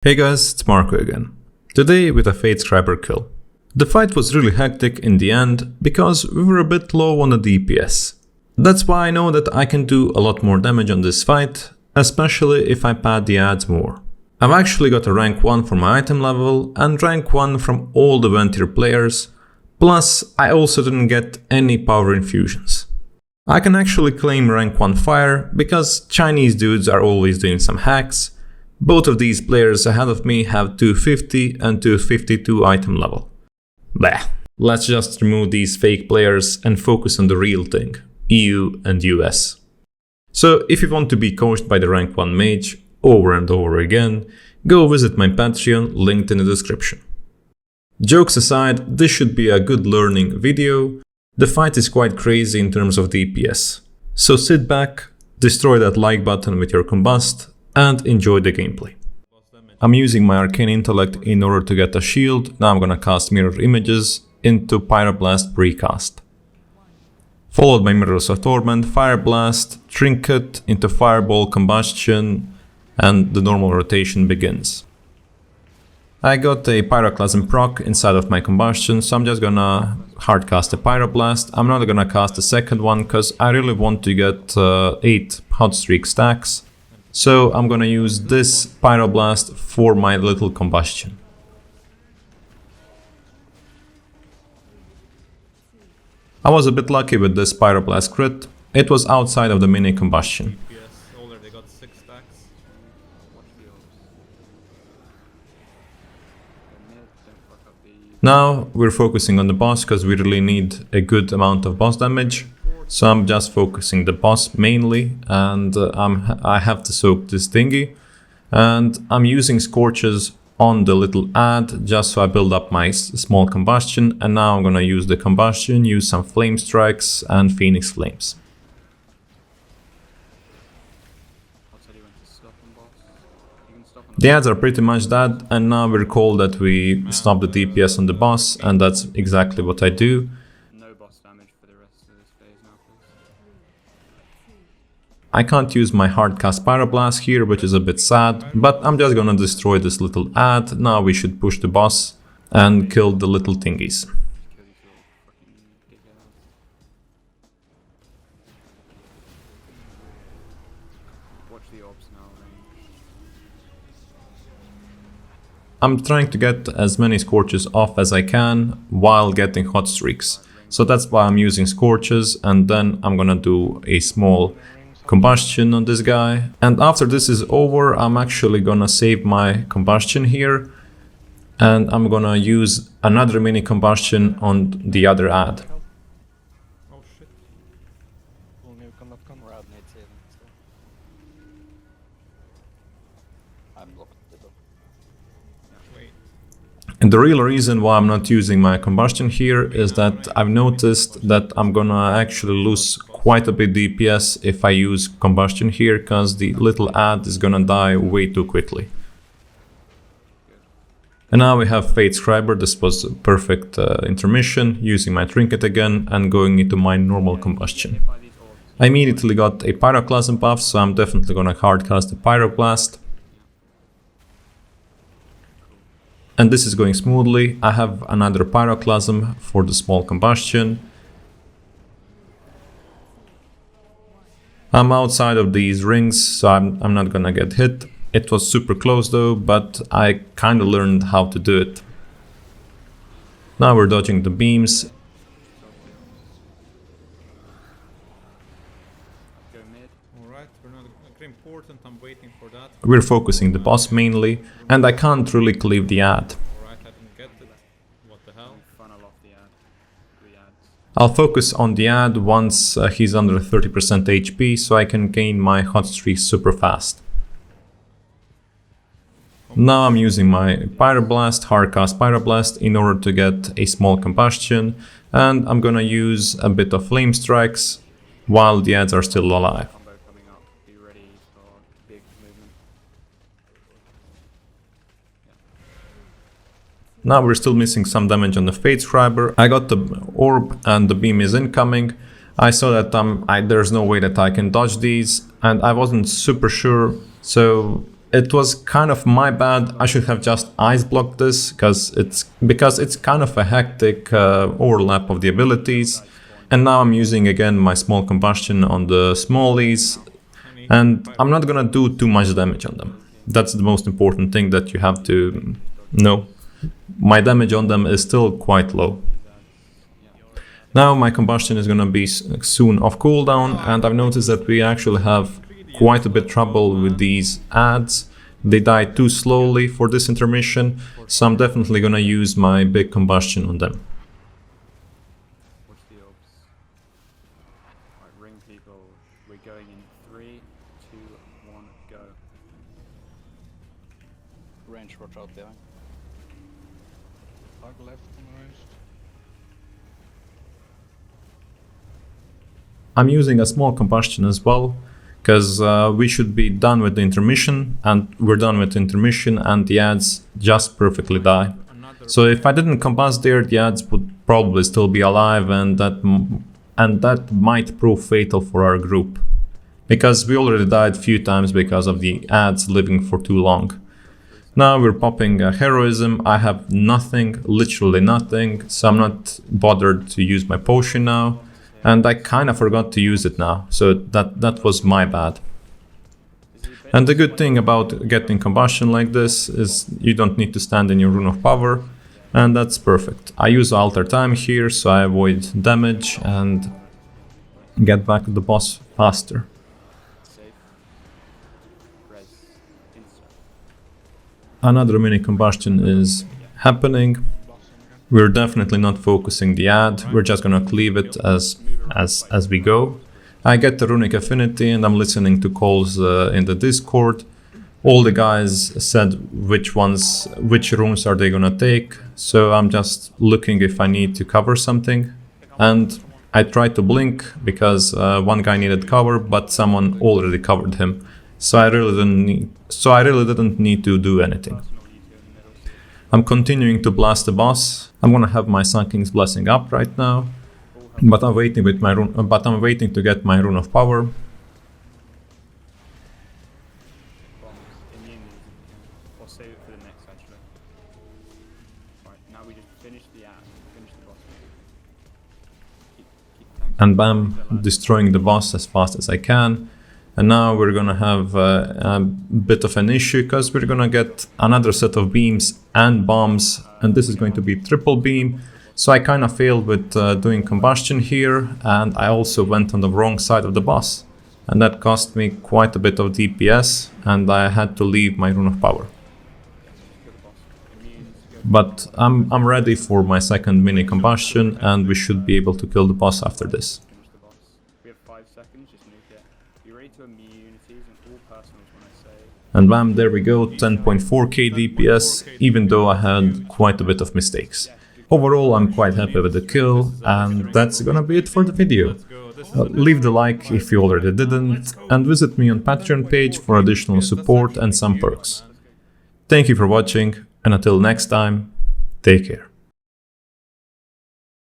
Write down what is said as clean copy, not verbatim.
Hey guys, it's Marco again. Today with a Fatescriber kill. The fight was really hectic in the end because we were a bit low on the DPS. That's why I know that I can do a lot more damage on this fight, especially if I pad the ads more. I've actually got a rank 1 for my item level and rank 1 from all the Venthyr players, plus I also didn't get any Power Infusions. I can actually claim rank 1 fire because Chinese dudes are always doing some hacks. Both of these players ahead of me have 250 and 252 item level. Bleh. Let's just remove these fake players and focus on the real thing, EU and US. So if you want to be coached by the rank 1 mage over and over again, go visit my Patreon linked in the description. Jokes aside, this should be a good learning video. The fight is quite crazy in terms of DPS. So sit back, destroy that like button with your combust, and enjoy the gameplay. I'm using my Arcane Intellect in order to get a shield. Now I'm gonna cast Mirror Images into Pyroblast Precast. Followed by Mirrors of Torment, Fire Blast, Trinket into Fireball Combustion, and the normal rotation begins. I got a Pyroclasm proc inside of my combustion, so I'm just gonna hardcast a Pyroblast. I'm not gonna cast a second one because I really want to get 8 Hot Streak stacks. So I'm gonna use this Pyroblast for my little combustion. I was a bit lucky with this Pyroblast crit. It was outside of the mini combustion. Now we're focusing on the boss because we really need a good amount of boss damage. So I'm just focusing the boss mainly, and I have to soak this thingy. And I'm using Scorches on the little ad just so I build up my small combustion. And now I'm gonna use the combustion, use some flame strikes and Phoenix Flames. The ads are pretty much dead, and now we recall that we stop the DPS on the boss, and that's exactly what I do. I can't use my hardcast Pyroblast here, which is a bit sad, but I'm just gonna destroy this little ad. Now we should push the boss and kill the little thingies. I'm trying to get as many Scorches off as I can while getting hot streaks. So that's why I'm using Scorches, and then I'm gonna do a small combustion on this guy. And after this is over, I'm actually gonna save my combustion here, and I'm gonna use another mini combustion on the other ad. And the real reason why I'm not using my combustion here is that I've noticed that I'm gonna actually lose quite a bit DPS if I use combustion here, because the little ad is gonna die way too quickly. And now we have Fatescriber. This was a perfect intermission, using my Trinket again and going into my normal combustion. I immediately got a Pyroclasm buff, so I'm definitely gonna hardcast the Pyroblast. And this is going smoothly. I have another Pyroclasm for the small combustion. I'm outside of these rings, so I'm not gonna get hit. It was super close though, but I kinda learned how to do it. Now we're dodging the beams. We're focusing the boss mainly, and I can't really cleave the ad. I'll focus on the ad once he's under 30% HP, so I can gain my hot streak super fast. Now I'm using my Pyroblast, hardcast Pyroblast, in order to get a small combustion, and I'm gonna use a bit of flame strikes while the ads are still alive. Now we're still missing some damage on the Fatescriber. I got the orb and the beam is incoming. I saw that there's no way that I can dodge these, and I wasn't super sure, so it was kind of my bad. I should have just ice blocked this because it's kind of a hectic overlap of the abilities. And now I'm using again my small combustion on the smallies, and I'm not gonna do too much damage on them. That's the most important thing that you have to know. My damage on them is still quite low. Now my combustion is gonna be soon off cooldown, and I've noticed that we actually have quite a bit trouble with these adds. They die too slowly for this intermission, so I'm definitely gonna use my big combustion on them. What's the odds? Right, ring people. We're going in 3, 2, 1, go. Range, watch out there. Hug left on the rest. I'm using a small combustion as well, because we should be done with the intermission, and we're done with the intermission, and the ads just perfectly die. So if I didn't combust there, the ads would probably still be alive, and that might prove fatal for our group, because we already died a few times because of the ads living for too long. Now we're popping heroism. I have nothing, literally nothing, so I'm not bothered to use my potion now. And I kind of forgot to use it now, so that was my bad. And the good thing about getting combustion like this is you don't need to stand in your Rune of Power, and that's perfect. I use alter time here, so I avoid damage and get back to the boss faster. Another mini combustion is happening. We're definitely not focusing the ad, we're just gonna cleave it as we go. I get the Runic Affinity and I'm listening to calls in the Discord. All the guys said which runes are they gonna take, so I'm just looking if I need to cover something. And I tried to blink because one guy needed cover, but someone already covered him. So I really didn't need to do anything. I'm continuing to blast the boss. I'm gonna have my Sun King's Blessing up right now, but I'm waiting with my I'm waiting to get my Rune of Power. Or save it for the next actually. Right, now we just finish the ad, finish the boss. Keep And bam, destroying the boss as fast as I can. And now we're gonna have a bit of an issue because we're gonna get another set of beams and bombs, and this is going to be triple beam. So I kind of failed with doing combustion here, and I also went on the wrong side of the boss, and that cost me quite a bit of DPS, and I had to leave my Rune of Power. But I'm ready for my second mini combustion, and we should be able to kill the boss after this. Finish the boss. We have 5 seconds, just nuke it. Be ready to immunities and all personals when I say. And bam, there we go, 10.4k DPS, even though I had quite a bit of mistakes. Overall, I'm quite happy with the kill, and that's gonna be it for the video. Leave the like if you already didn't, and visit me on Patreon page for additional support and some perks. Thank you for watching, and until next time, take care.